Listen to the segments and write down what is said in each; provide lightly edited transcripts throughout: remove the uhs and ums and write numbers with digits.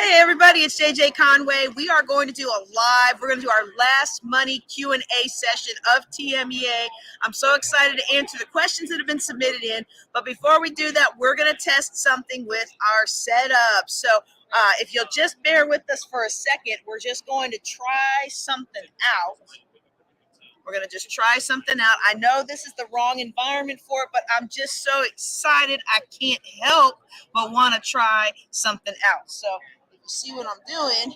Hey everybody, it's JJ Conway. We are going to do we're going to do our last money Q&A session of TMEA. I'm so excited to answer the questions that have been submitted in. But before we do that, we're going to test something with our setup. So if you'll just bear with us for a second, we're just going to try something out. We're going to just try something out. I know this is the wrong environment for it, but I'm just so excited. I can't help but want to try something out. So you see what I'm doing?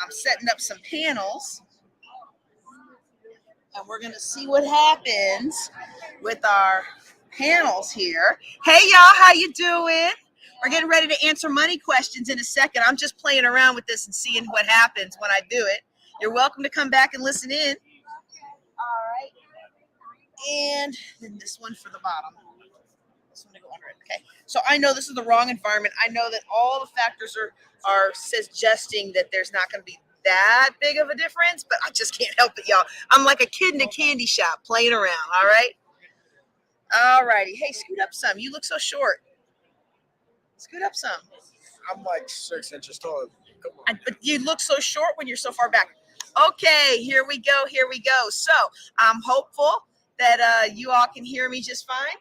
I'm setting up some panels, and we're going to see what happens with our panels here. Hey, y'all, how you doing? We're getting ready to answer money questions in a second. I'm just playing around with this and seeing what happens when I do it. You're welcome to come back and listen in. All right. And then this one for the bottom. This one to go under it. Okay. So I know this is the wrong environment. I know that all the factors are suggesting that there's not going to be that big of a difference, but I just can't help it, y'all. I'm like a kid in a candy shop playing around. All right. All righty. Hey, scoot up some. You look so short. Scoot up some. I'm like 6 inches tall. Come on. But you look so short when you're so far back. Okay, here we go. Here we go. So I'm hopeful that you all can hear me just fine.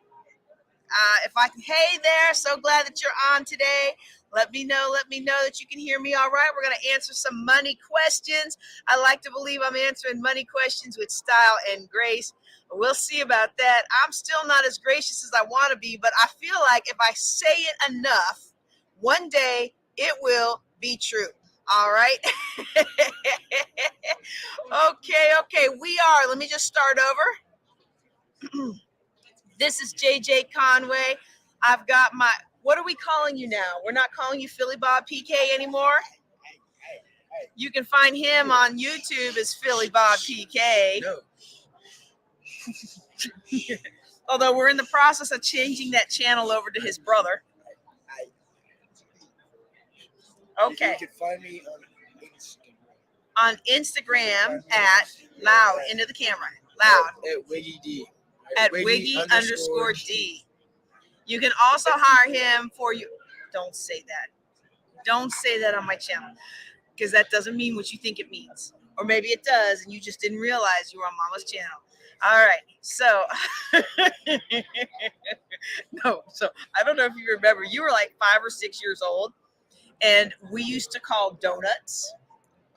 If I can, hey there, so glad that you're on today. Let me know that you can hear me all right. We're going to answer some money questions. I like to believe I'm answering money questions with style and grace. We'll see about that. I'm still not as gracious as I want to be, but I feel like if I say it enough, one day it will be true. All right. Okay. Let me just start over. This is JJ Conway. I've got what are we calling you now? We're not calling you Philly Bob PK anymore. You can find him on YouTube as Philly Bob PK. No. Although we're in the process of changing that channel over to his brother. Okay. You can find me on Instagram at loud into the camera. Loud. At Wiggy D. At Wiggy_D. You can also hire him for you. Don't say that. Don't say that on my channel, because that doesn't mean what you think it means. Or maybe it does, and you just didn't realize you were on Mama's channel. All right. So, no. So I don't know if you remember. You were like 5 or 6 years old, and we used to call donuts.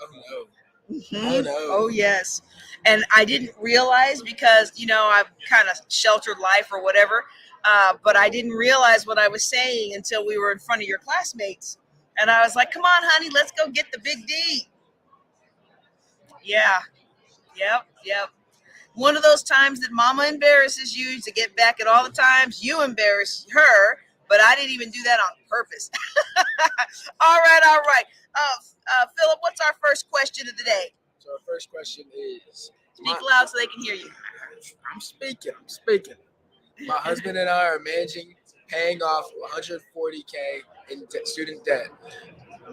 Oh no. Mm-hmm. Oh no. Oh yes. And I didn't realize, because I've kind of sheltered life or whatever, but I didn't realize what I was saying until we were in front of your classmates, and I was like, "Come on, honey, let's go get the big D." Yeah. Yep. One of those times that Mama embarrasses you to get back at all the times you embarrass her, but I didn't even do that on purpose. All right. Philip, what's our first question of the day? So our first question is... Speak loud so they can hear you. I'm speaking. My husband and I are paying off $140K in student debt.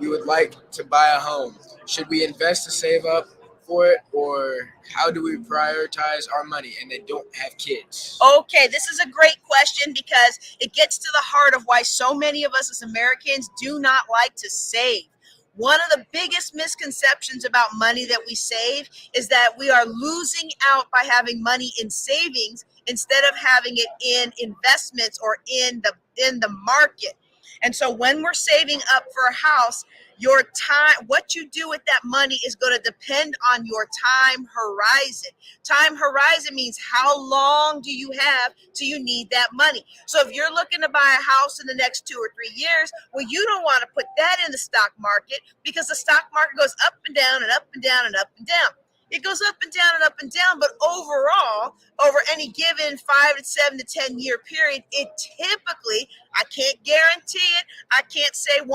We would like to buy a home. Should we invest to save up for it, or how do we prioritize our money and they don't have kids? Okay, this is a great question, because it gets to the heart of why so many of us as Americans do not like to save. One of the biggest misconceptions about money that we save is that we are losing out by having money in savings instead of having it in investments or in the market. And so when we're saving up for a house, your time, what you do with that money is going to depend on your time horizon. Time horizon means how long do you have till you need that money. So if you're looking to buy a house in the next 2 or 3 years, well, you don't want to put that in the stock market, because the stock market goes up and down and up and down and up and down. It goes up and down and up and down, but overall, over any given 5 to 7 to 10 year period, it typically, I can't guarantee it, I can't say 100%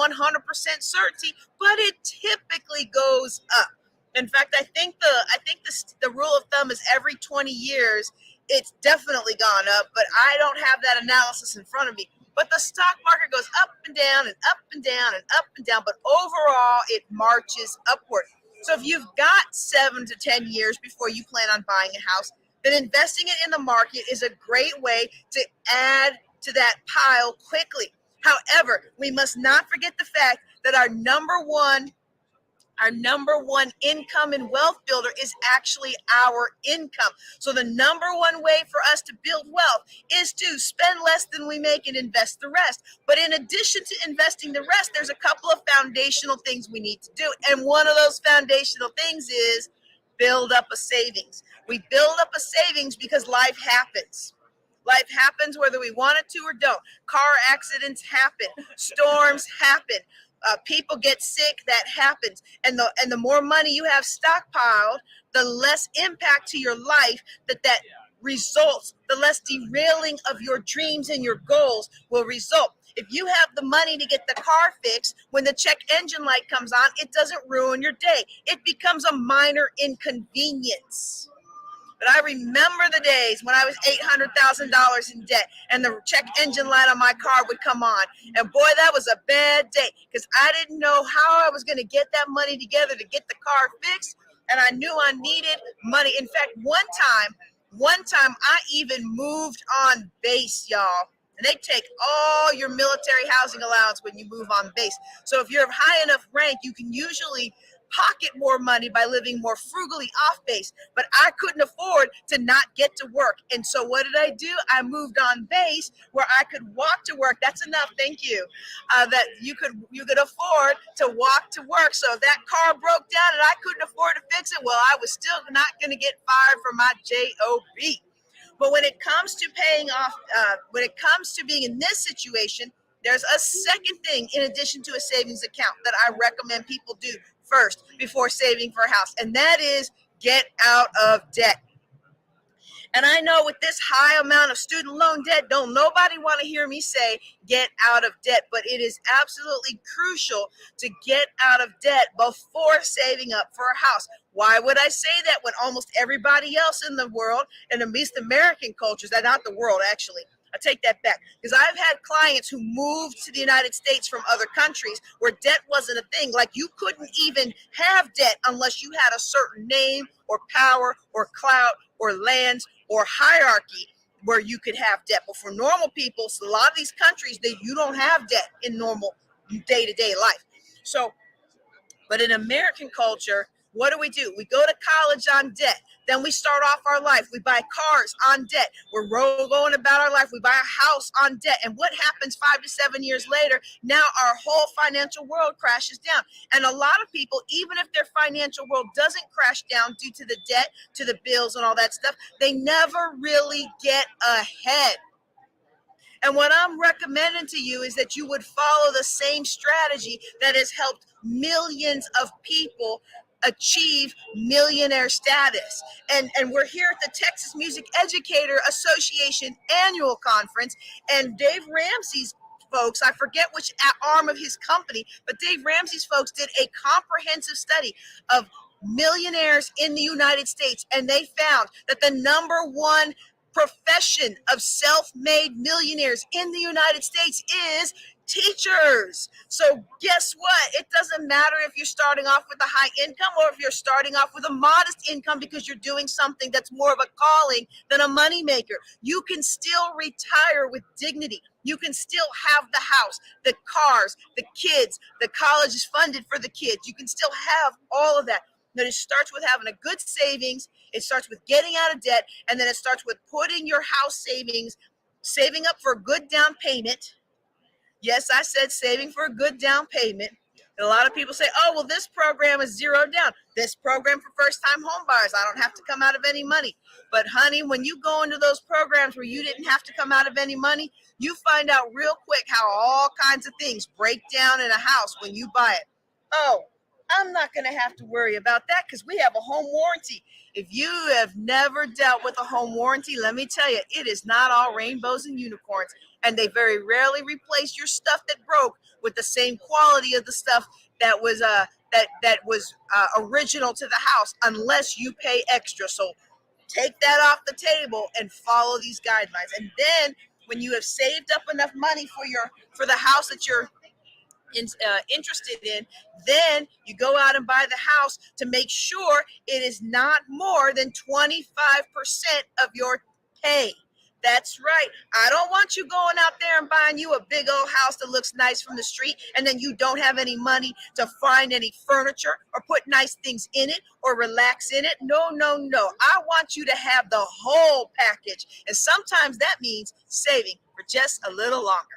certainty, but it typically goes up. In fact, I think the rule of thumb is every 20 years, it's definitely gone up, but I don't have that analysis in front of me. But the stock market goes up and down and up and down and up and down, but overall, it marches upward. So if you've got 7 to 10 years before you plan on buying a house, then investing it in the market is a great way to add to that pile quickly. However, we must not forget the fact that our number one income and wealth builder is actually our income. So the number one way for us to build wealth is to spend less than we make and invest the rest. But in addition to investing the rest, there's a couple of foundational things we need to do. And one of those foundational things is build up a savings. We build up a savings because life happens. Life happens whether we want it to or don't. Car accidents happen. Storms happen. People get sick. That happens. And the more money you have stockpiled, the less impact to your life that results. The less derailing of your dreams and your goals will result. If you have the money to get the car fixed, when the check engine light comes on, it doesn't ruin your day. It becomes a minor inconvenience. But I remember the days when I was $800,000 in debt and the check engine light on my car would come on. And boy, that was a bad day because I didn't know how I was going to get that money together to get the car fixed. And I knew I needed money. In fact, one time I even moved on base, y'all. And they take all your military housing allowance when you move on base. So if you're of high enough rank, you can usually pocket more money by living more frugally off base, but I couldn't afford to not get to work. And so what did I do? I moved on base where I could walk to work. That's enough. Thank you. That you could afford to walk to work. So if that car broke down and I couldn't afford to fix it, well, I was still not going to get fired from my job. But when it comes to paying off, when it comes to being in this situation, there's a second thing in addition to a savings account that I recommend people do first before saving for a house, and that is get out of debt. And I know with this high amount of student loan debt, don't nobody want to hear me say get out of debt, but it is absolutely crucial to get out of debt before saving up for a house. Why would I say that when almost everybody else in the world, and at least American cultures, not the world actually, I take that back, because I've had clients who moved to the United States from other countries where debt wasn't a thing. Like you couldn't even have debt unless you had a certain name or power or clout or lands or hierarchy where you could have debt. But for normal people, so a lot of these countries, you don't have debt in normal day-to-day life. So, but in American culture, what do? We go to college on debt. Then we start off our life. We buy cars on debt. We're going about our life. We buy a house on debt. And what happens 5 to 7 years later? Now our whole financial world crashes down. And a lot of people, even if their financial world doesn't crash down due to the debt, to the bills and all that stuff, they never really get ahead. And what I'm recommending to you is that you would follow the same strategy that has helped millions of people achieve millionaire status. And we're here at the Texas Music Educator Association annual conference, and Dave Ramsey's folks, I forget which arm of his company, but Dave Ramsey's folks did a comprehensive study of millionaires in the United States, and they found that the number one profession of self-made millionaires in the United States is teachers. So guess what? It doesn't matter if you're starting off with a high income or if you're starting off with a modest income because you're doing something that's more of a calling than a moneymaker. You can still retire with dignity. You can still have the house, the cars, the kids, the college is funded for the kids. You can still have all of that. But it starts with having a good savings. It starts with getting out of debt. And then it starts with putting your house savings, saving up for a good down payment. Yes, I said saving for a good down payment. And a lot of people say, oh, well, this program is zero down. This program for first-time home buyers, I don't have to come out of any money. But, honey, when you go into those programs where you didn't have to come out of any money, you find out real quick how all kinds of things break down in a house when you buy it. Oh, I'm not going to have to worry about that because we have a home warranty. If you have never dealt with a home warranty, let me tell you, it is not all rainbows and unicorns. And they very rarely replace your stuff that broke with the same quality of the stuff that was original to the house, unless you pay extra. So take that off the table and follow these guidelines. And then when you have saved up enough money for the house that you're interested in, then you go out and buy the house to make sure it is not more than 25% of your pay. That's right. I don't want you going out there and buying you a big old house that looks nice from the street and then you don't have any money to find any furniture or put nice things in it or relax in it. No, no, no. I want you to have the whole package. And sometimes that means saving for just a little longer.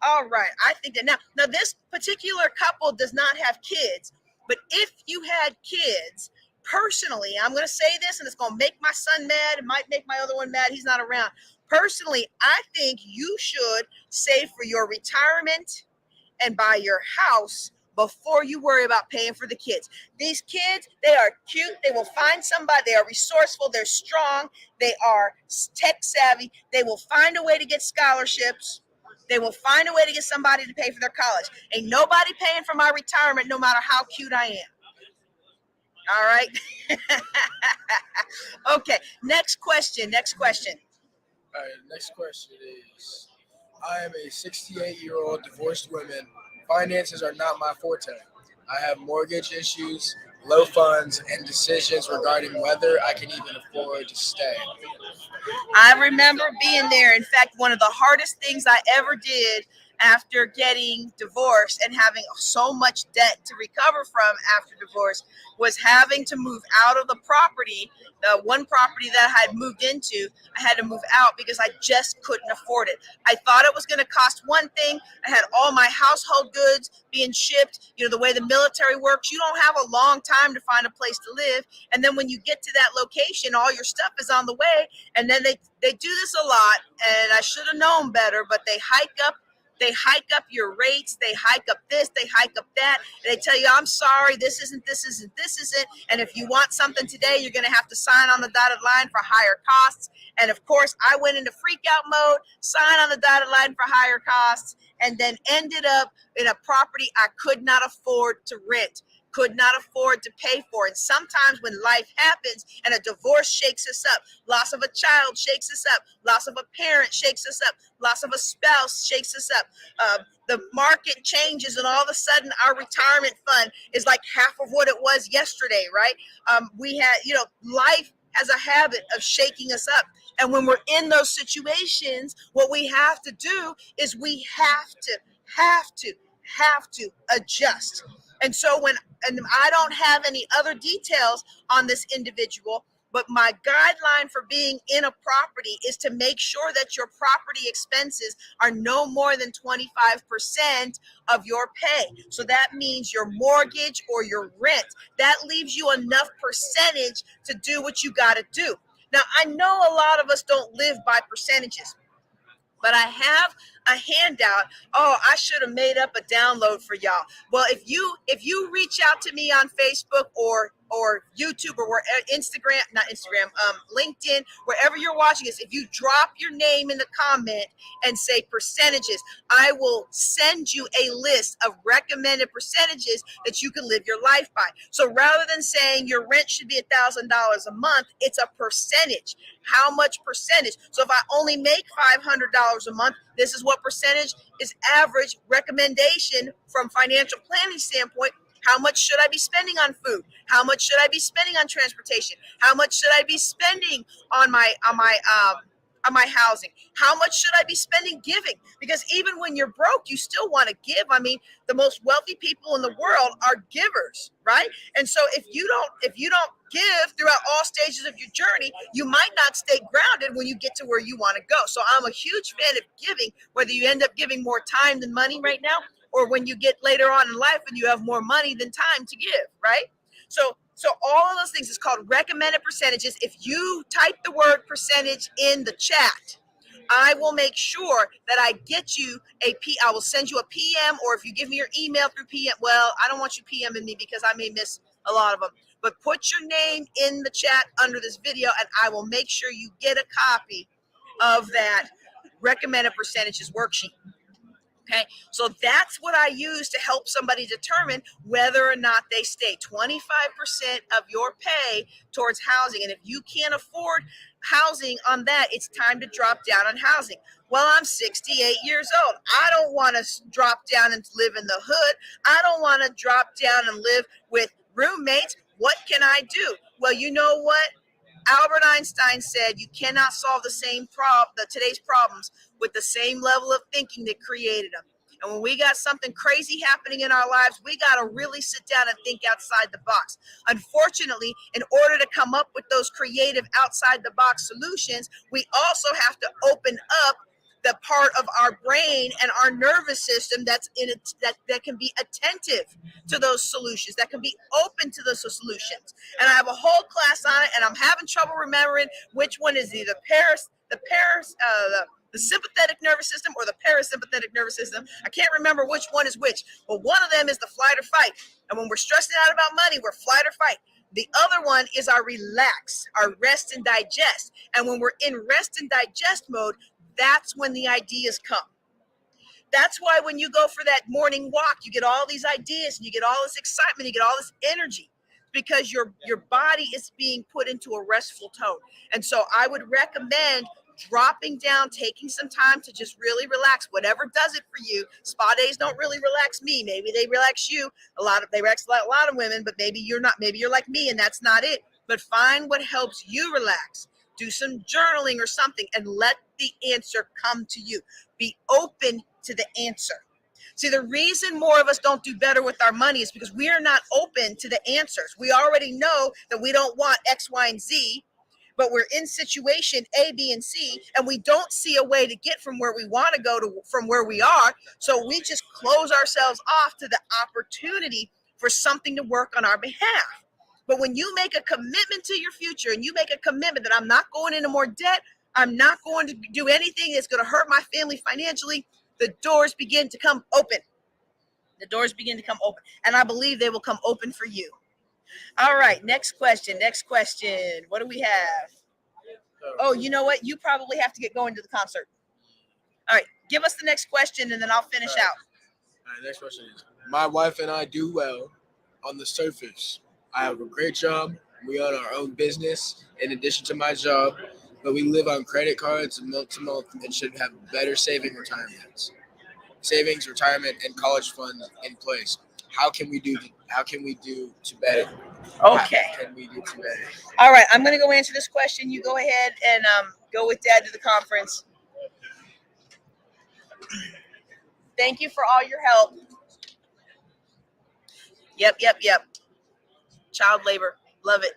All right. I think that now this particular couple does not have kids, but if you had kids, personally, I'm going to say this and it's going to make my son mad. It might make my other one mad. He's not around. Personally, I think you should save for your retirement and buy your house before you worry about paying for the kids. These kids, they are cute. They will find somebody. They are resourceful. They're strong. They are tech savvy. They will find a way to get scholarships. They will find a way to get somebody to pay for their college. Ain't nobody paying for my retirement no matter how cute I am. All right. Okay. Next question. All right, next question is, I am a 68-year-old divorced woman. Finances are not my forte. I have mortgage issues, low funds, and decisions regarding whether I can even afford to stay. I remember being there. In fact, one of the hardest things I ever did after getting divorced and having so much debt to recover from after divorce was having to move out of the property. The one property that I had moved into, I had to move out because I just couldn't afford it. I thought it was going to cost one thing. I had all my household goods being shipped. You know, the way the military works, you don't have a long time to find a place to live. And then when you get to that location, all your stuff is on the way. And then they do this a lot, and I should have known better, but they hike up your rates, they hike up this, they hike up that, and they tell you, I'm sorry, this isn't, and if you want something today, you're going to have to sign on the dotted line for higher costs. And of course, I went into freak out mode, sign on the dotted line for higher costs, and then ended up in a property I could not afford to rent, could not afford to pay for. And sometimes when life happens and a divorce shakes us up, loss of a child shakes us up, loss of a parent shakes us up, loss of a spouse shakes us up, the market changes, and all of a sudden our retirement fund is like half of what it was yesterday, right? We had, life has a habit of shaking us up. And when we're in those situations, what we have to do is we have to adjust. And so and I don't have any other details on this individual, but my guideline for being in a property is to make sure that your property expenses are no more than 25% of your pay. So that means your mortgage or your rent. That leaves you enough percentage to do what you got to do. Now, I know a lot of us don't live by percentages, but I have a handout. Oh, I should have made up a download for y'all. Well, if you reach out to me on Facebook or YouTube or Instagram, not Instagram, LinkedIn, wherever you're watching this, if you drop your name in the comment and say percentages, I will send you a list of recommended percentages that you can live your life by. So rather than saying your rent should be $1,000 a month, it's a percentage. How much percentage? So if I only make $500 a month, this is what percentage is average recommendation from financial planning standpoint. How much should I be spending on food? How much should I be spending on transportation? How much should I be spending on my housing? How much should I be spending giving? Because even when you're broke, you still want to give. I mean, the most wealthy people in the world are givers, right? And so if you don't give throughout all stages of your journey, you might not stay grounded when you get to where you want to go. So I'm a huge fan of giving, whether you end up giving more time than money right now, or when you get later on in life and you have more money than time to give, right? So all of those things is called recommended percentages. If you type the word percentage in the chat, I will make sure that I get you I will send you a PM, or if you give me your email through PM, well, I don't want you PMing me because I may miss a lot of them, but put your name in the chat under this video and I will make sure you get a copy of that recommended percentages worksheet. Okay, so that's what I use to help somebody determine whether or not they stay. 25% of your pay towards housing. And if you can't afford housing on that, it's time to drop down on housing. Well, I'm 68 years old. I don't want to drop down and live in the hood. I don't want to drop down and live with roommates. What can I do? Well, you know what? Albert Einstein said you cannot solve today's problems with the same level of thinking that created them. And when we got something crazy happening in our lives, we got to really sit down and think outside the box. Unfortunately, in order to come up with those creative outside the box solutions, we also have to open up the part of our brain and our nervous system that's in it that can be attentive to those solutions, that can be open to those solutions. And I have a whole class on it, and I'm having trouble remembering which one is either the sympathetic nervous system or the parasympathetic nervous system. I can't remember which one is which, but one of them is the flight or fight. And when we're stressing out about money, we're flight or fight. The other one is our relax, our rest and digest. And when we're in rest and digest mode, that's when the ideas come. That's why when you go for that morning walk, you get all these ideas and you get all this excitement, you get all this energy, because your body is being put into a restful tone. And so I would recommend dropping down, taking some time to just really relax, whatever does it for you. Spa days don't really relax me. Maybe they relax you. They relax a lot of women, but maybe you're not. Maybe you're like me and that's not it. But find what helps you relax. Do some journaling or something and let the answer come to you. Be open to the answer. See, the reason more of us don't do better with our money is because we are not open to the answers. We already know that we don't want X, Y, and Z, but we're in situation A, B, and C, and we don't see a way to get from where we want to go to from where we are. So we just close ourselves off to the opportunity for something to work on our behalf. But when you make a commitment to your future and you make a commitment that I'm not going into more debt, I'm not going to do anything that's going to hurt my family financially, the doors begin to come open. The doors begin to come open. And I believe they will come open for you. All right, next question. What do we have? Oh, you know what? You probably have to get going to the concert. All right, give us the next question and then I'll finish out. All right, next question is, my wife and I do well on the surface. I have a great job. We own our own business in addition to my job, but we live on credit cards month to month and should have better savings, retirement, and college funds in place. How can we do to better? Okay. How can we do to better? All right, I'm going to go answer this question. You go ahead and go with Dad to the conference. Thank you for all your help. Yep. Child labor. Love it.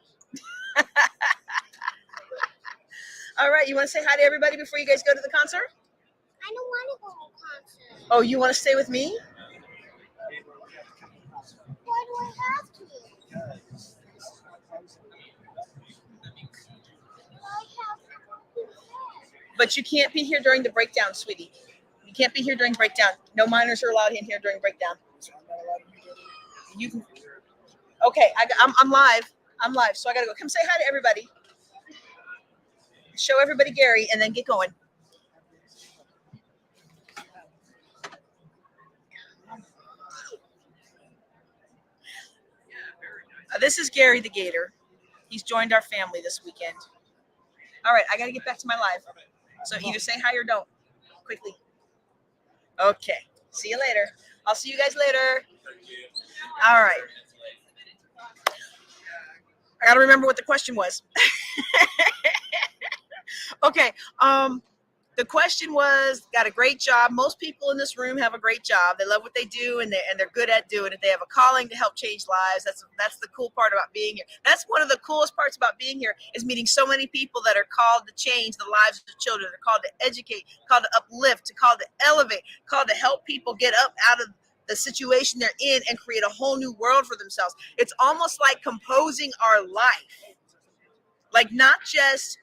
All right, you want to say hi to everybody before you guys go to the concert? I don't want to go to a concert. Oh, you want to stay with me? Why do I have to? I have to be there. But you can't be here during the breakdown, sweetie. You can't be here during breakdown. No minors are allowed in here during breakdown. You can. Okay, I'm live. So I gotta go. Come say hi to everybody. Show everybody Gary, and then get going. This is Gary the Gator. He's joined our family this weekend. All right, I got to get back to my live. So either say hi or don't. Quickly. Okay. See you later. I'll see you guys later. All right. I got to remember what the question was. Okay. The question was, got a great job. Most people in this room have a great job. They love what they do, and they're good at doing it. They have a calling to help change lives. That's the cool part about being here. That's one of the coolest parts about being here, is meeting so many people that are called to change the lives of children. They're called to educate, called to uplift, called to elevate, called to help people get up out of the situation they're in and create a whole new world for themselves. It's almost like composing our life, like not just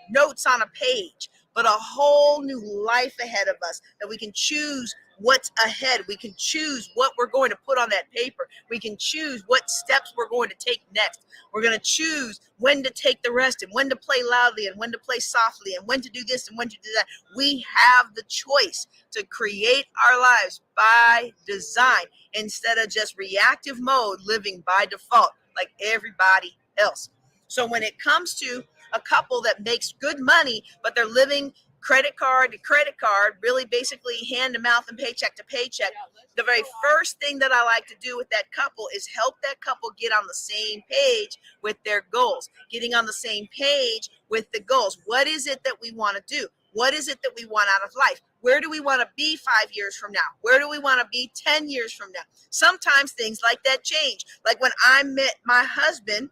notes on a page, but a whole new life ahead of us, that we can choose what's ahead. We can choose what we're going to put on that paper. We can choose what steps we're going to take next. We're going to choose when to take the rest and when to play loudly and when to play softly and when to do this and when to do that. We have the choice to create our lives by design instead of just reactive mode, living by default like everybody else. So when it comes to a couple that makes good money, but they're living credit card to credit card, really basically hand to mouth and paycheck to paycheck. The very first thing that I like to do with that couple is help that couple get on the same page with their goals, getting on the same page with the goals. What is it that we want to do? What is it that we want out of life? Where do we want to be 5 years from now? Where do we want to be 10 years from now? Sometimes things like that change. Like when I met my husband,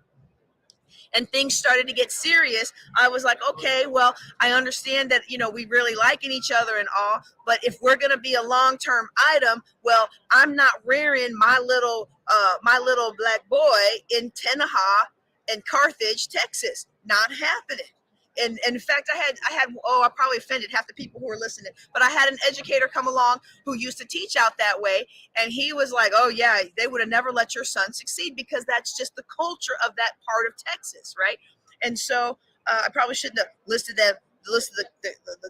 and things started to get serious, I was like, okay, well, I understand that, we really liking each other and all, but if we're going to be a long-term item, well, I'm not rearing my little black boy in Tenaha and Carthage, Texas. Not happening. And in fact, I probably offended half the people who were listening, but I had an educator come along who used to teach out that way. And he was like, oh yeah, they would have never let your son succeed because that's just the culture of that part of Texas. Right. And so I probably shouldn't have listed the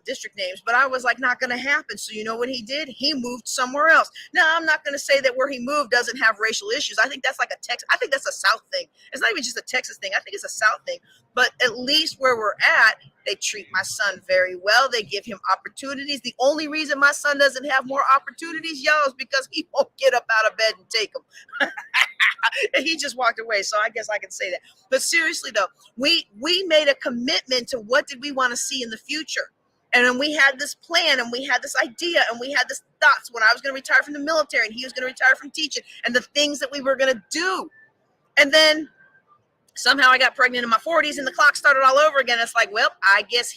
district names, but I was like, not going to happen. So you know what he did? He moved somewhere else. Now, I'm not going to say that where he moved doesn't have racial issues. I think that's like I think that's a South thing. It's not even just a Texas thing. I think it's a South thing. But at least where we're at, they treat my son very well. They give him opportunities. The only reason my son doesn't have more opportunities, y'all, is because he won't get up out of bed and take them. And he just walked away. So I guess I can say that. But seriously, though, we made a commitment to what did we want to see in the future. And then we had this plan and we had this idea and we had this thoughts when I was going to retire from the military and he was going to retire from teaching and the things that we were going to do. And then somehow I got pregnant in my 40s and the clock started all over again. It's like, well, I guess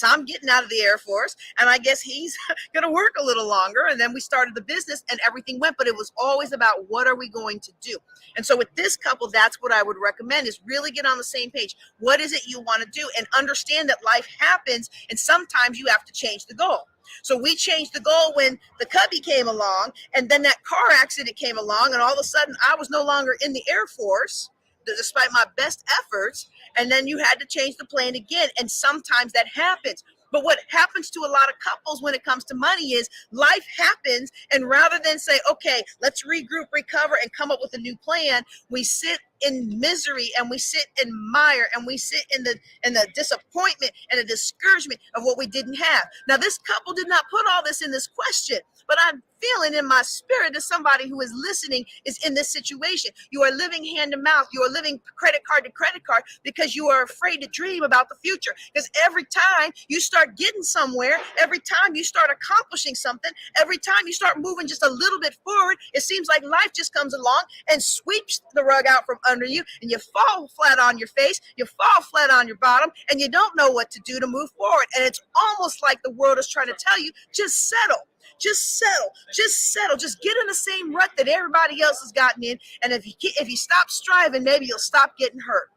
I'm getting out of the Air Force and I guess he's going to work a little longer. And then we started the business and everything went, but it was always about what are we going to do? And so with this couple, that's what I would recommend is really get on the same page. What is it you want to do? And understand that life happens and sometimes you have to change the goal. So we changed the goal when the Cubby came along and then that car accident came along and all of a sudden I was no longer in the Air Force despite my best efforts, and then you had to change the plan again. And sometimes that happens. But what happens to a lot of couples when it comes to money is life happens, and rather than say, okay, let's regroup, recover, and come up with a new plan, we sit in misery and we sit in mire and we sit in the disappointment and the discouragement of what we didn't have. Now, this couple did not put all this in this question, but I'm feeling in my spirit that somebody who is listening is in this situation. You are living hand to mouth. You are living credit card to credit card because you are afraid to dream about the future. Because every time you start getting somewhere, every time you start accomplishing something, every time you start moving just a little bit forward, it seems like life just comes along and sweeps the rug out from under you and you fall flat on your face, you fall flat on your bottom, and you don't know what to do to move forward. And it's almost like the world is trying to tell you, just settle. Just settle. Just get in the same rut that everybody else has gotten in. And if you stop striving, maybe you'll stop getting hurt.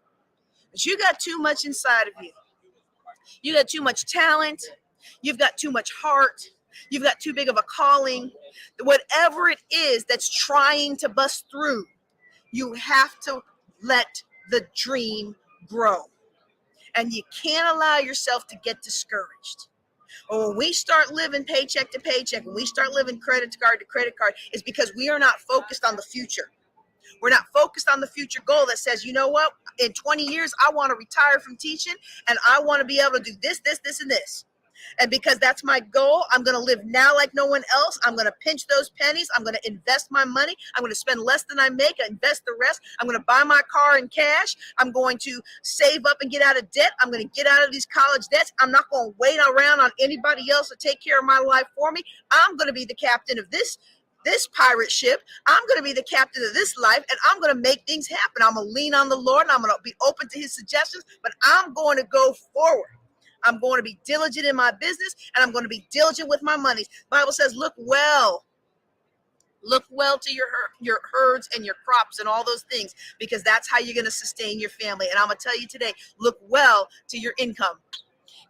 But you got too much inside of you. You got too much talent. You've got too much heart. You've got too big of a calling. Whatever it is that's trying to bust through, you have to let the dream grow. And you can't allow yourself to get discouraged. Or when we start living paycheck to paycheck, when we start living credit card to credit card, it's because we are not focused on the future. We're not focused on the future goal that says, you know what, in 20 years, I want to retire from teaching and I want to be able to do this, and this. And because that's my goal, I'm going to live now like no one else. I'm going to pinch those pennies. I'm going to invest my money. I'm going to spend less than I make, invest the rest. I'm going to buy my car in cash. I'm going to save up and get out of debt. I'm going to get out of these college debts. I'm not going to wait around on anybody else to take care of my life for me. I'm going to be the captain of this pirate ship. I'm going to be the captain of this life, and I'm going to make things happen. I'm going to lean on the Lord, and I'm going to be open to his suggestions, but I'm going to go forward. I'm going to be diligent in my business, and I'm going to be diligent with my money. The Bible says, look well to your herds and your crops and all those things, because that's how you're going to sustain your family. And I'm going to tell you today, look well to your income,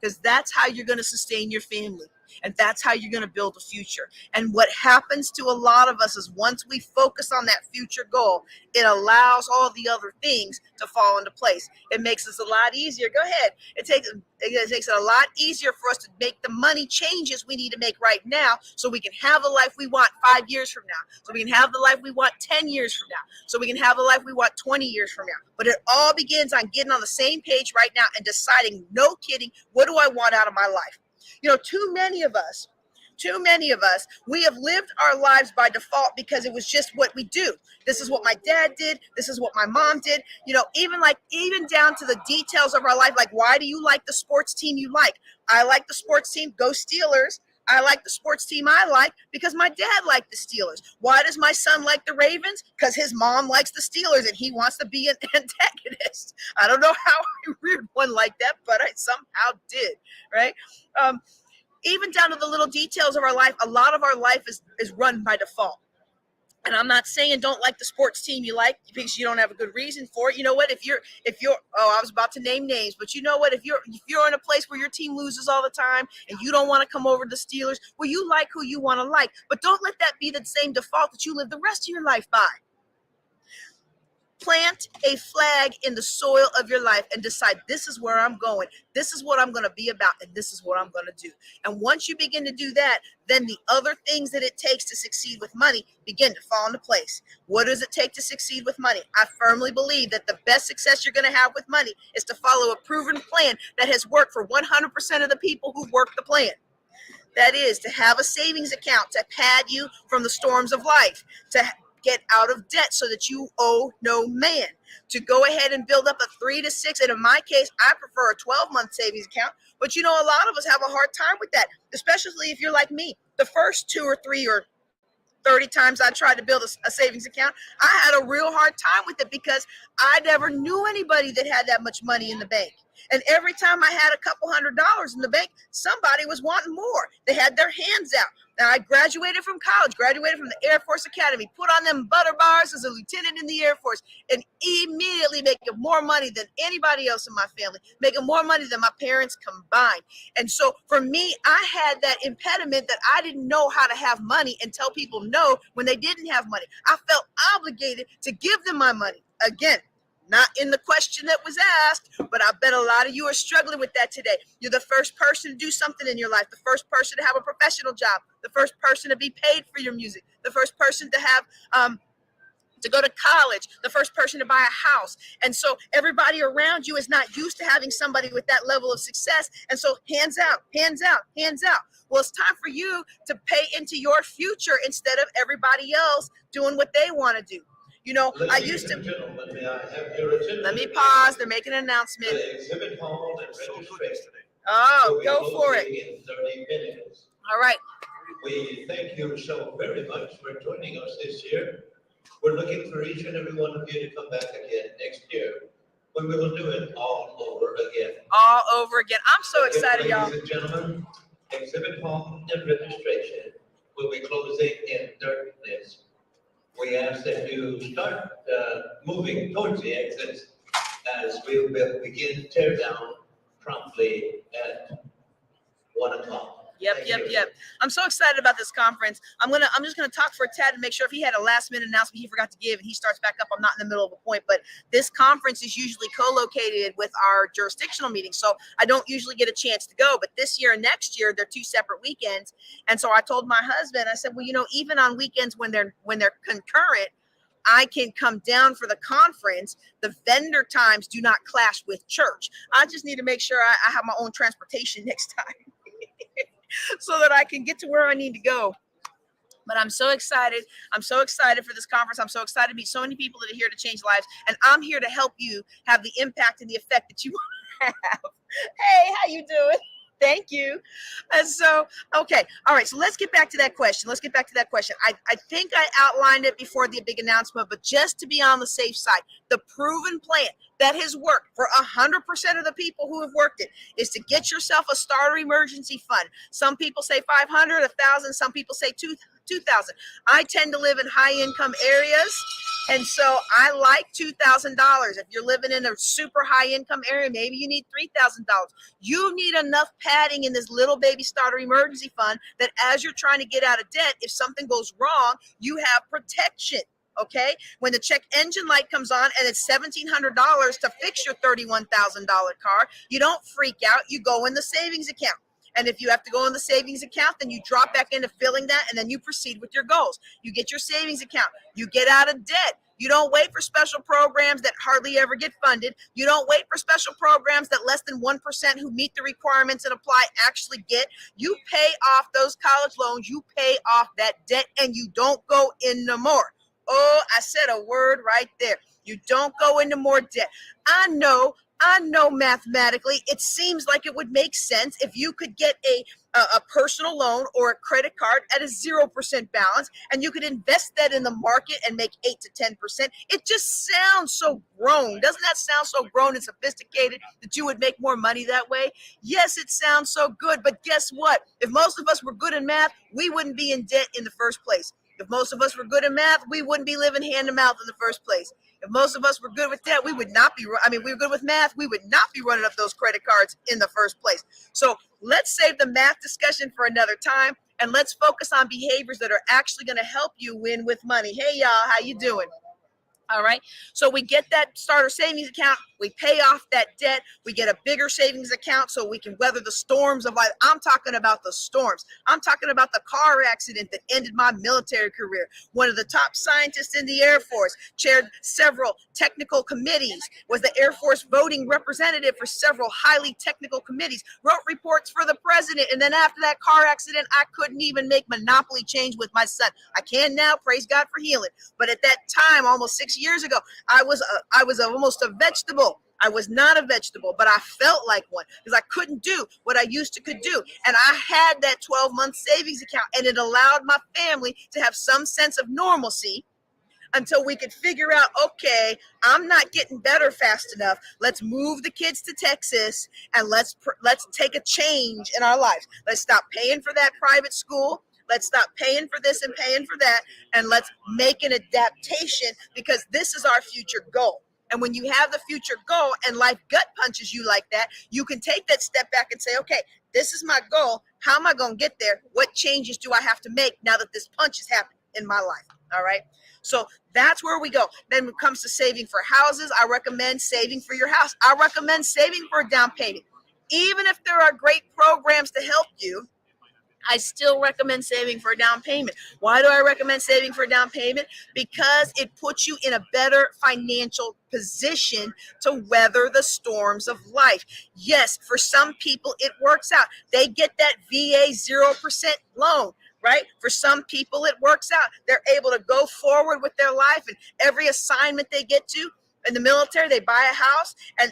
because that's how you're going to sustain your family. And that's how you're going to build a future. And what happens to a lot of us is once we focus on that future goal, it allows all the other things to fall into place. It makes us a lot easier. Go ahead. It makes it a lot easier for us to make the money changes we need to make right now so we can have the life we want 5 years from now. So we can have the life we want 10 years from now. So we can have the life we want 20 years from now. But it all begins on getting on the same page right now and deciding, no kidding, what do I want out of my life? Too many of us, we have lived our lives by default because it was just what we do. This is what my dad did. This is what my mom did. Even down to the details of our life. Like, why do you like the sports team you like? I like the sports team. Go Steelers. I like the sports team I like because my dad liked the Steelers. Why does my son like the Ravens? Because his mom likes the Steelers and he wants to be an antagonist. I don't know how I reared one like that, but I somehow did, right? Even down to the little details of our life, a lot of our life is run by default. And I'm not saying don't like the sports team you like because you don't have a good reason for it. You know what? If you're I was about to name names, but you know what? If you're in a place where your team loses all the time and you don't want to come over to the Steelers, well, you like who you want to like, but don't let that be the same default that you live the rest of your life by. Plant a flag in the soil of your life and decide, this is where I'm going. This is what I'm going to be about, and this is what I'm going to do. And once you begin to do that, then the other things that it takes to succeed with money begin to fall into place. What does it take to succeed with money? I firmly believe that the best success you're going to have with money is to follow a proven plan that has worked for 100% of the people who work the plan. That is, to have a savings account to pad you from the storms of life, to get out of debt so that you owe no man, to go ahead and build up a 3 to 6, and in my case, I prefer a 12-month savings account, but a lot of us have a hard time with that, especially if you're like me. The first 2 or 3 or 30 times I tried to build a savings account, I had a real hard time with it because I never knew anybody that had that much money in the bank. And every time I had a couple $100 in the bank, somebody was wanting more. They had their hands out. Now, I graduated from college, graduated from the Air Force Academy, put on them butter bars as a lieutenant in the Air Force, and immediately making more money than anybody else in my family, making more money than my parents combined. And so for me, I had that impediment that I didn't know how to have money and tell people no when they didn't have money. I felt obligated to give them my money. Again, not in the question that was asked, but I bet a lot of you are struggling with that today. You're the first person to do something in your life, the first person to have a professional job, the first person to be paid for your music, the first person to have to go to college, the first person to buy a house. And so everybody around you is not used to having somebody with that level of success. And so hands out, hands out, hands out. Well, it's time for you to pay into your future instead of everybody else doing what they want to do. I used to. Let me pause. They're making an announcement. Exhibit hall and registration. Oh, go for it. In 30 minutes. All right. We thank you so very much for joining us this year. We're looking for each and every one of you to come back again next year when we will do it all over again. All over again. I'm so excited, y'all. Ladies and gentlemen, exhibit hall and registration will be closing in 30 minutes. We ask that you start moving towards the exits as we will begin tear down promptly at 1 o'clock. Yep. I'm so excited about this conference. I'm just gonna talk for a tad and make sure if he had a last minute announcement he forgot to give and he starts back up, I'm not in the middle of a point. But this conference is usually co-located with our jurisdictional meeting, so I don't usually get a chance to go. But this year and next year they're 2 separate weekends, and so I told my husband, I said, well, even on weekends when they're concurrent, I can come down for the conference. The vendor times do not clash with church. I just need to make sure I have my own transportation next time. So that I can get to where I need to go. But I'm so excited. I'm so excited for this conference. I'm so excited to meet so many people that are here to change lives. And I'm here to help you have the impact and the effect that you want to have. Hey, how you doing? Thank you. And so, okay. All right. So let's get back to that question. I think I outlined it before the big announcement, but just to be on the safe side, the proven plan that has worked for 100% of the people who have worked it is to get yourself a starter emergency fund. Some people say 500, 1,000. Some people say 2,000. I tend to live in high income areas. And so I like $2,000. If you're living in a super high income area, maybe you need $3,000. You need enough padding in this little baby starter emergency fund that as you're trying to get out of debt, if something goes wrong, you have protection. Okay, when the check engine light comes on and it's $1,700 to fix your $31,000 car, you don't freak out. You go in the savings account. And if you have to go in the savings account, then you drop back into filling that, and then you proceed with your goals. You get your savings account. You get out of debt. You don't wait for special programs that hardly ever get funded. You don't wait for special programs that less than 1% who meet the requirements and apply actually get. You pay off those college loans. You pay off that debt, and you don't go in no more. Oh, I said a word right there. You don't go into more debt. I know mathematically it seems like it would make sense if you could get a personal loan or a credit card at a 0% balance, and you could invest that in the market and make 8 to 10%. It just sounds so grown. Doesn't that sound so grown and sophisticated that you would make more money that way? Yes, it sounds so good, but guess what? If most of us were good in math, we wouldn't be in debt in the first place. If most of us were good in math, we wouldn't be living hand to mouth in the first place. If most of us were good with that, we would not be, we were good with math, we would not be running up those credit cards in the first place. So let's save the math discussion for another time, and let's focus on behaviors that are actually going to help you win with money. Hey, y'all, how you doing? All right. So we get that starter savings account. We pay off that debt. We get a bigger savings account so we can weather the storms of life. I'm talking about the storms. I'm talking about the car accident that ended my military career. One of the top scientists in the Air Force, chaired several technical committees, was the Air Force voting representative for several highly technical committees, wrote reports for the president. And then after that car accident, I couldn't even make Monopoly change with my son. I can now, praise God for healing. But at that time, almost 6 years ago, I was almost a vegetable. I was not a vegetable, but I felt like one because I couldn't do what I used to could do. And I had that 12-month savings account, and it allowed my family to have some sense of normalcy until we could figure out, okay, I'm not getting better fast enough. Let's move the kids to Texas, and let's take a change in our lives. Let's stop paying for that private school. Let's stop paying for this and paying for that, and let's make an adaptation because this is our future goal. And when you have the future goal and life gut punches you like that, you can take that step back and say, okay, this is my goal. How am I going to get there? What changes do I have to make now that this punch has happened in my life? All right. So that's where we go. Then when it comes to saving for houses, I recommend saving for your house. I recommend saving for a down payment. Even if there are great programs to help you, I still recommend saving for a down payment. Why do I recommend saving for a down payment? Because it puts you in a better financial position to weather the storms of life. Yes, for some people it works out. They get that VA 0% loan. Right? For some people, it works out. They're able to go forward with their life, and every assignment they get to in the military, they buy a house, and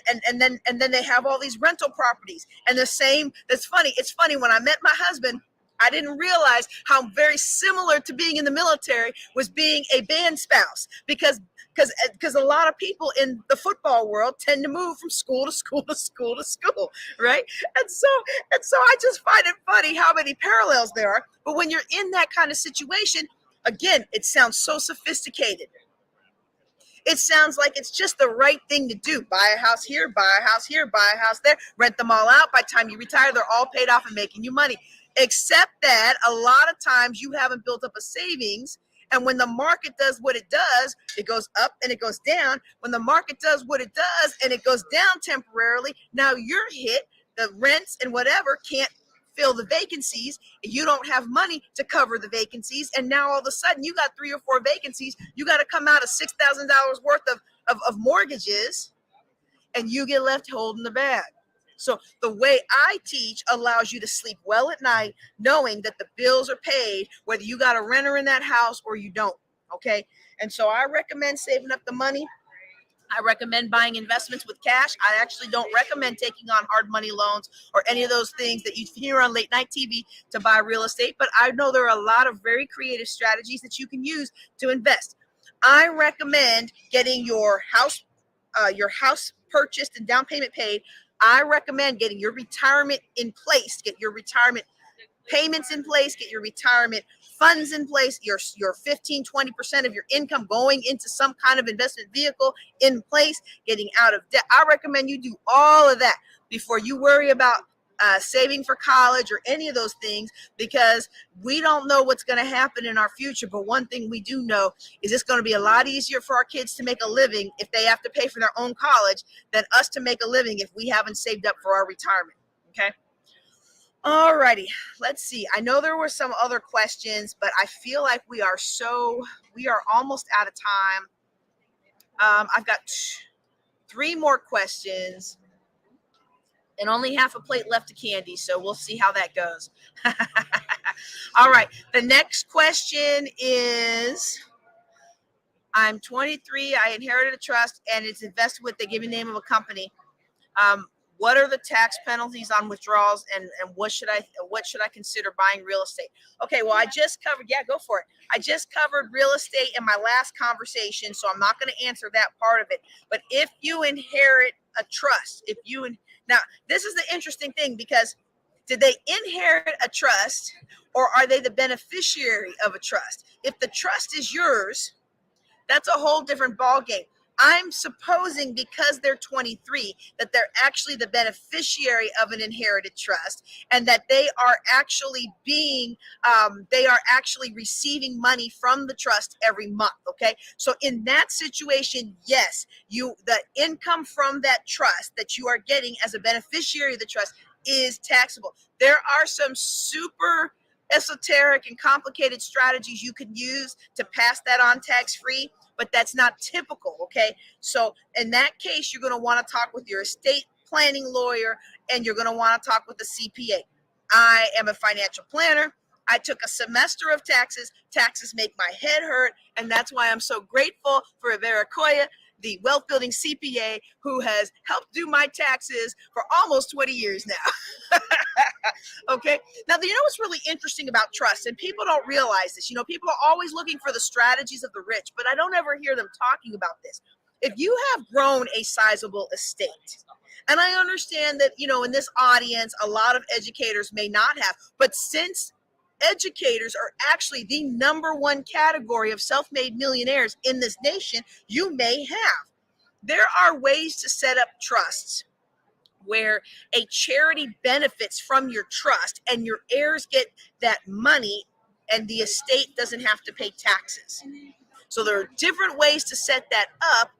then they have all these rental properties. And the same. That's funny. It's funny, when I met my husband, I didn't realize how very similar to being in the military was being a band spouse, because a lot of people in the football world tend to move from school to school to school to school, right? And so I just find it funny how many parallels there are. But when you're in that kind of situation, again, it sounds so sophisticated. It sounds like it's just the right thing to do. Buy a house here, buy a house here, buy a house there, rent them all out. By the time you retire, they're all paid off and making you money. Except that a lot of times you haven't built up a savings. And when the market does what it does, it goes up and it goes down. When the market does what it does and it goes down temporarily, now you're hit. The rents and whatever can't fill the vacancies. You don't have money to cover the vacancies. And now all of a sudden you got 3 or 4 vacancies. You got to come out of $6,000 worth of mortgages, and you get left holding the bag. So the way I teach allows you to sleep well at night, knowing that the bills are paid, whether you got a renter in that house or you don't. Okay. And so I recommend saving up the money. I recommend buying investments with cash. I actually don't recommend taking on hard money loans or any of those things that you hear on late night TV to buy real estate. But I know there are a lot of very creative strategies that you can use to invest. I recommend getting your house purchased and down payment paid. I recommend getting your retirement in place, get your retirement payments in place, get your retirement funds in place, your 15, 20% of your income going into some kind of investment vehicle in place, getting out of debt. I recommend you do all of that before you worry about saving for college or any of those things, because we don't know what's going to happen in our future. But one thing we do know is it's going to be a lot easier for our kids to make a living if they have to pay for their own college than us to make a living if we haven't saved up for our retirement. Okay. All righty, let's see. I know there were some other questions, but I feel like we are almost out of time. I've got 3 more questions and only half a plate left of candy, so we'll see how that goes. All right, the next question is, I'm 23, I inherited a trust and it's invested with, they give me the name of a company. What are the tax penalties on withdrawals, and what should I consider buying real estate? Okay, well, I just covered, yeah, go for it. I just covered real estate in my last conversation, so I'm not going to answer that part of it. But if you inherit a trust, now this is the interesting thing, because did they inherit a trust or are they the beneficiary of a trust? If the trust is yours, that's a whole different ballgame. I'm supposing, because they're 23, that they're actually the beneficiary of an inherited trust, and that they are actually receiving money from the trust every month. Okay, so in that situation, yes, the income from that trust that you are getting as a beneficiary of the trust is taxable. There are some super esoteric and complicated strategies you can use to pass that on tax-free, but that's not typical. Okay, so in that case, you're going to want to talk with your estate planning lawyer, and you're going to want to talk with the CPA. I am a financial planner. I took a semester of taxes. Taxes make my head hurt, and that's why I'm so grateful for Koya, the wealth building CPA, who has helped do my taxes for almost 20 years now. Okay, now you know what's really interesting about trust, and people don't realize this. People are always looking for the strategies of the rich, but I don't ever hear them talking about this. If you have grown a sizable estate, and I understand that in this audience a lot of educators may not have, but since educators are actually the number one category of self-made millionaires in this nation, you may have. There are ways to set up trusts where a charity benefits from your trust and your heirs get that money and the estate doesn't have to pay taxes. So there are different ways to set that up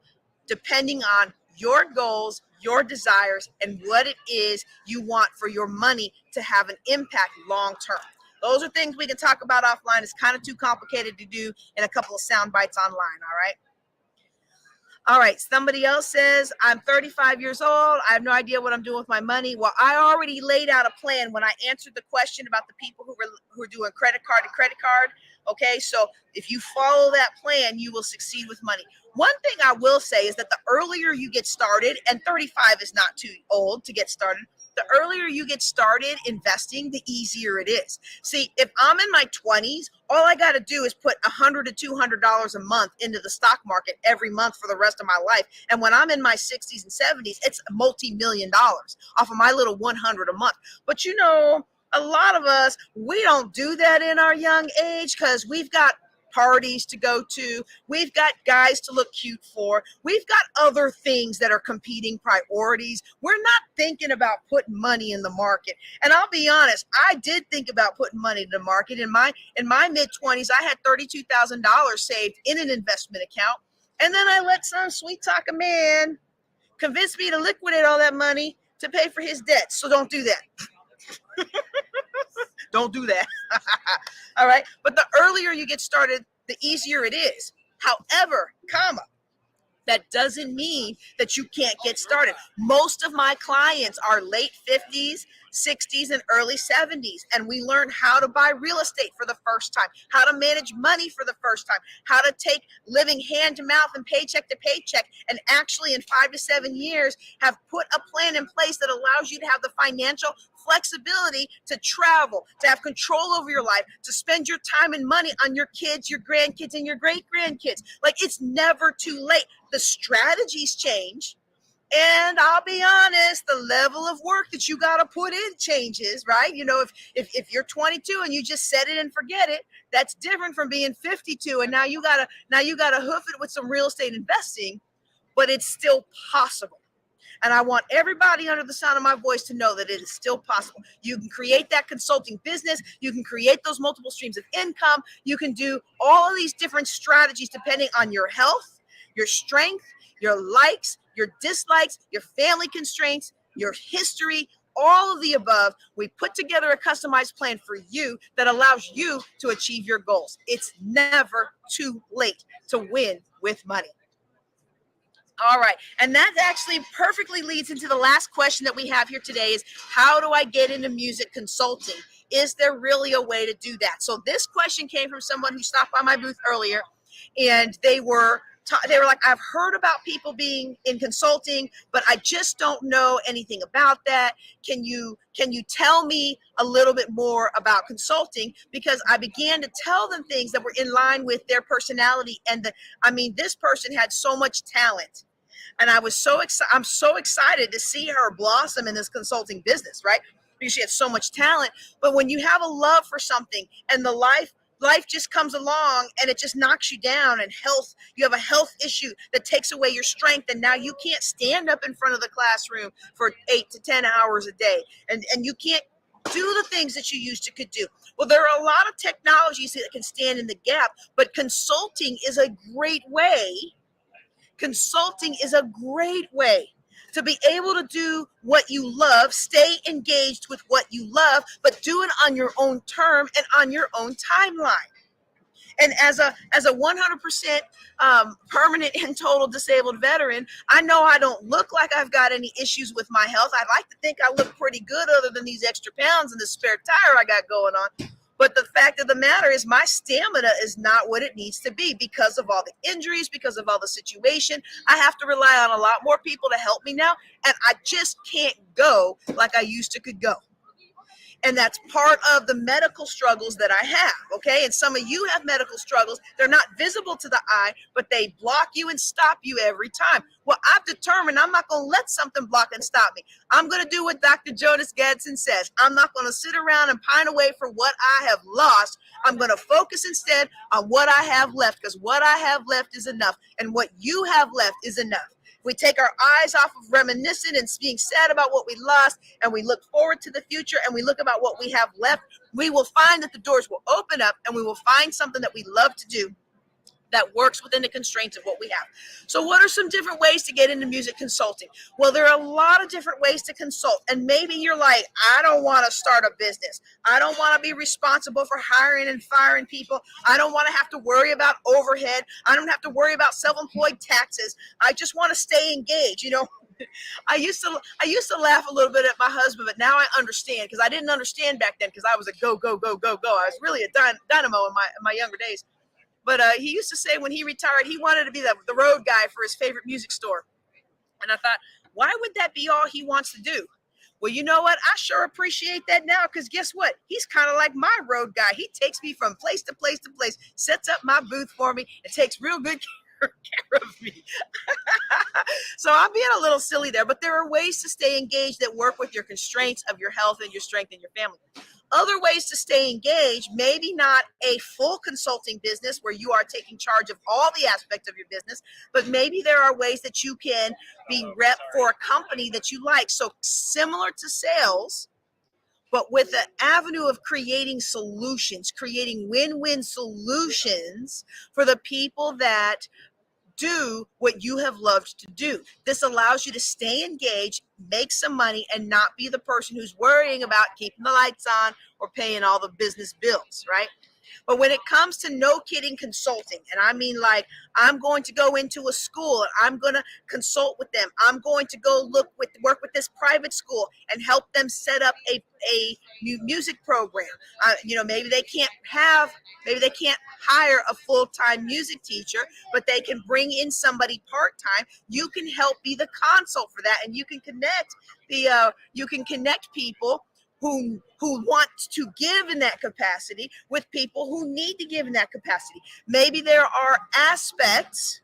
depending on your goals, your desires, and what it is you want for your money to have an impact long term. Those are things we can talk about offline. It's kind of too complicated to do in a couple of sound bites online, all right? All right, somebody else says, I'm 35 years old. I have no idea what I'm doing with my money. Well, I already laid out a plan when I answered the question about the people who are doing credit card to credit card. Okay, so if you follow that plan, you will succeed with money. One thing I will say is that the earlier you get started, and 35 is not too old to get started, the earlier you get started investing, the easier it is. See, if I'm in my 20s, all I got to do is put $100 to $200 a month into the stock market every month for the rest of my life. And when I'm in my 60s and 70s, it's multi-million dollars off of my little 100 a month. But a lot of us, we don't do that in our young age because we've got parties to go to. We've got guys to look cute for. We've got other things that are competing priorities. We're not thinking about putting money in the market. And I'll be honest, I did think about putting money in the market. In my mid-20s, I had $32,000 saved in an investment account. And then I let some sweet talking man convince me to liquidate all that money to pay for his debts. So don't do that. Don't do that. All right. But the earlier you get started, the easier it is. However, that doesn't mean that you can't get started. Most of my clients are late 50s, 60s, and early 70s. And we learn how to buy real estate for the first time, how to manage money for the first time, how to take living hand to mouth and paycheck to paycheck, and actually in 5 to 7 years have put a plan in place that allows you to have the financial flexibility to travel, to have control over your life, to spend your time and money on your kids, your grandkids, and your great grandkids. Like, it's never too late. The strategies change. And I'll be honest, the level of work that you got to put in changes, right? If you're 22 and you just set it and forget it, that's different from being 52 and now you got to hoof it with some real estate investing, but it's still possible. And I want everybody under the sound of my voice to know that it is still possible. You can create that consulting business. You can create those multiple streams of income. You can do all of these different strategies depending on your health, your strength, your likes, your dislikes, your family constraints, your history, all of the above, we put together a customized plan for you that allows you to achieve your goals. It's never too late to win with money. All right. And that actually perfectly leads into the last question that we have here today is, how do I get into music consulting? Is there really a way to do that? So this question came from someone who stopped by my booth earlier, and they were like, I've heard about people being in consulting, but I just don't know anything about that. Can you tell me a little bit more about consulting? Because I began to tell them things that were in line with their personality. And this person had so much talent. And I'm so excited to see her blossom in this consulting business, right? Because she had so much talent. But when you have a love for something and the life just comes along and it just knocks you down, and you have a health issue that takes away your strength, and now you can't stand up in front of the classroom for 8 to 10 hours a day, and you can't do the things that you used to could do. Well, there are a lot of technologies that can stand in the gap, but consulting is a great way. Consulting is a great way to be able to do what you love, stay engaged with what you love, but do it on your own term and on your own timeline. And as a 100% permanent and total disabled veteran, I know I don't look like I've got any issues with my health. I like to think I look pretty good, other than these extra pounds and the spare tire I got going on. But the fact of the matter is, my stamina is not what it needs to be because of all the injuries, because of all the situation. I have to rely on a lot more people to help me now, and I just can't go like I used to could go. And that's part of the medical struggles that I have, okay? And some of you have medical struggles. They're not visible to the eye, but they block you and stop you every time. Well, I've determined I'm not going to let something block and stop me. I'm going to do what Dr. Jonas Gadsden says. I'm not going to sit around and pine away for what I have lost. I'm going to focus instead on what I have left, because what I have left is enough, and what you have left is enough. We take our eyes off of reminiscing and being sad about what we lost, and we look forward to the future, and we look about what we have left. We will find that the doors will open up, and we will find something that we love to do that works within the constraints of what we have. So what are some different ways to get into music consulting? Well, there are a lot of different ways to consult. And maybe you're like, I don't want to start a business. I don't want to be responsible for hiring and firing people. I don't want to have to worry about overhead. I don't have to worry about self-employed taxes. I just want to stay engaged. I used to laugh a little bit at my husband, but now I understand, because I didn't understand back then, because I was a go, go, go, go, go. I was really a dynamo in my younger days. But he used to say when he retired, he wanted to be the road guy for his favorite music store. And I thought, why would that be all he wants to do? Well, you know what? I sure appreciate that now, because guess what? He's kind of like my road guy. He takes me from place to place to place, sets up my booth for me, and takes real good care of me. So I'm being a little silly there, but there are ways to stay engaged that work with your constraints of your health and your strength and your family. Other ways to stay engaged, maybe not a full consulting business where you are taking charge of all the aspects of your business, but maybe there are ways that you can be rep for a company that you like. So similar to sales, but with an avenue of creating solutions, creating win-win solutions for the people that do what you have loved to do. This allows you to stay engaged, make some money, and not be the person who's worrying about keeping the lights on or paying all the business bills, right? But when it comes to no kidding consulting, and I mean, like, I'm going to go into a school and I'm going to consult with them. I'm going to go work with this private school and help them set up a music program. Maybe they can't hire a full-time music teacher, but they can bring in somebody part-time. You can help be the consult for that, and you can connect people who want to give in that capacity with people who need to give in that capacity. Maybe there are aspects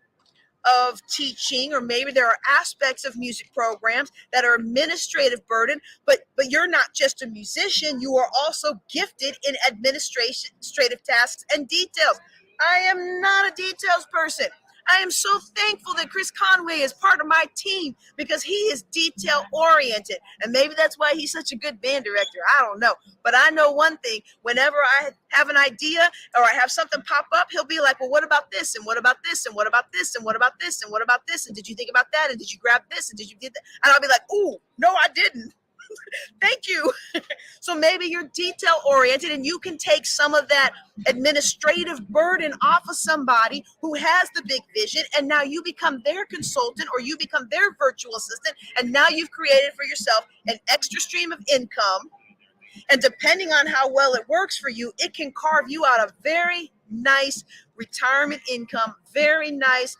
of teaching, or maybe there are aspects of music programs that are administrative burden, but you're not just a musician, you are also gifted in administrative tasks and details. I am not a details person. I am so thankful that Chris Conway is part of my team, because he is detail oriented. And maybe that's why he's such a good band director. I don't know. But I know one thing, whenever I have an idea or I have something pop up, he'll be like, well, what about this? And what about this? And what about this? And what about this? And what about this? And did you think about that? And did you grab this? And did you get that? And I'll be like, ooh, no, I didn't. Thank you. So maybe you're detail oriented and you can take some of that administrative burden off of somebody who has the big vision, and now you become their consultant or you become their virtual assistant, and now you've created for yourself an extra stream of income. And depending on how well it works for you, it can carve you out a very nice retirement income, very nice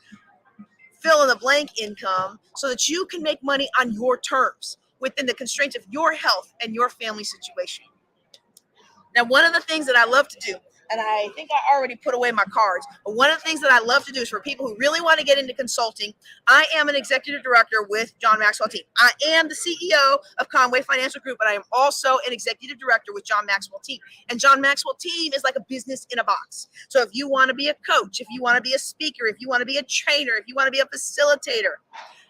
fill in the blank income, so that you can make money on your terms within the constraints of your health and your family situation. Now, one of the things that I love to do, and I think I already put away my cards, but one of the things that I love to do is for people who really want to get into consulting. I am an executive director with John Maxwell Team. I am the CEO of Conway Financial Group, but I am also an executive director with John Maxwell Team. And John Maxwell Team is like a business in a box. So if you want to be a coach, if you want to be a speaker, if you want to be a trainer, if you want to be a facilitator,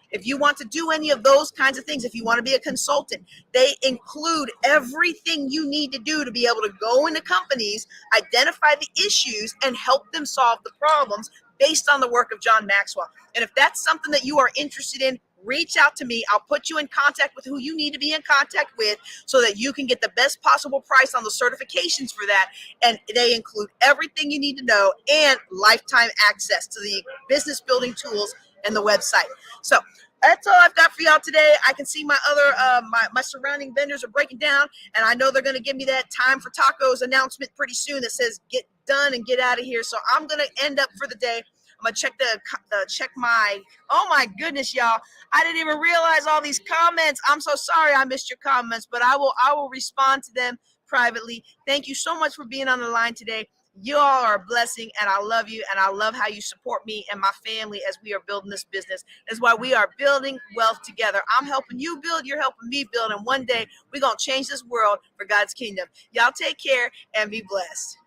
if you want to do any of those kinds of things, if you want to be a consultant, they include everything you need to do to be able to go into companies, identify the issues, and help them solve the problems based on the work of John Maxwell. And if that's something that you are interested in, reach out to me. I'll put you in contact with who you need to be in contact with so that you can get the best possible price on the certifications for that. And they include everything you need to know and lifetime access to the business building tools and the website. So that's all I've got for y'all today. I can see my other my surrounding vendors are breaking down, and I know they're going to give me that time for tacos announcement pretty soon that says get done and get out of here. So I'm going to end up for the day. I'm gonna check my, oh my goodness, y'all. I didn't even realize all these comments. I'm so sorry I missed your comments, but I will respond to them privately. Thank you so much for being on the line today. You all are a blessing, and I love you, and I love how you support me and my family as we are building this business. That's why we are building wealth together. I'm helping you build, you're helping me build, and one day we're going to change this world for God's kingdom. Y'all take care and be blessed.